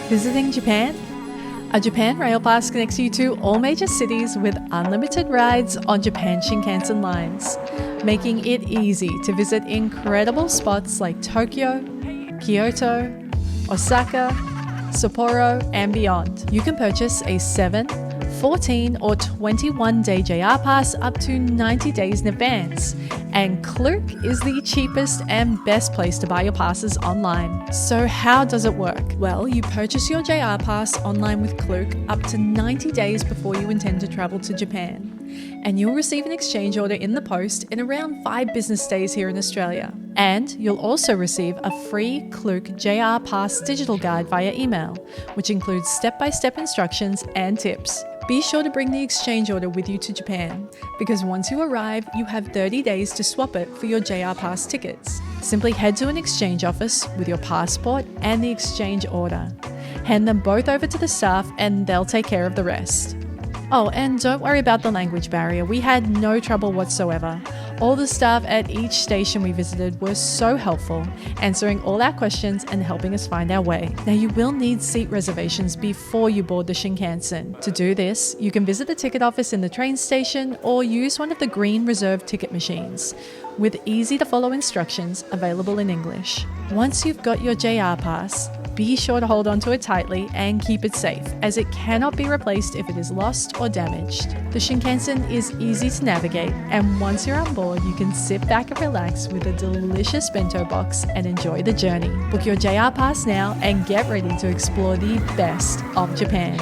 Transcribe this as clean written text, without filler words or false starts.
Visiting Japan? A Japan Rail Pass connects you to all major cities with unlimited rides on Japan Shinkansen lines, making it easy to visit incredible spots like Tokyo, Kyoto, Osaka, Sapporo, and beyond. You can purchase a 7, 14, or 21-day JR Pass up to 90 days in advance. And Klook is the cheapest and best place to buy your passes online. So how does it work? Well, you purchase your JR Pass online with Klook up to 90 days before you intend to travel to Japan. And you'll receive an exchange order in the post in around 5 business days here in Australia. And you'll also receive a free Klook JR Pass digital guide via email, which includes step-by-step instructions and tips. Be sure to bring the exchange order with you to Japan, because once you arrive, you have 30 days to swap it for your JR Pass tickets. Simply head to an exchange office with your passport and the exchange order. Hand them both over to the staff and they'll take care of the rest. Oh, and don't worry about the language barrier. We had no trouble whatsoever. All the staff at each station we visited were so helpful, answering all our questions and helping us find our way. Now, you will need seat reservations before you board the Shinkansen. To do this, you can visit the ticket office in the train station or use one of the green reserved ticket machines, with easy-to-follow instructions available in English. Once you've got your JR Pass, be sure to hold onto it tightly and keep it safe, as it cannot be replaced if it is lost or damaged. The Shinkansen is easy to navigate, and once you're on board, you can sit back and relax with a delicious bento box and enjoy the journey. Book your JR Pass now and get ready to explore the best of Japan.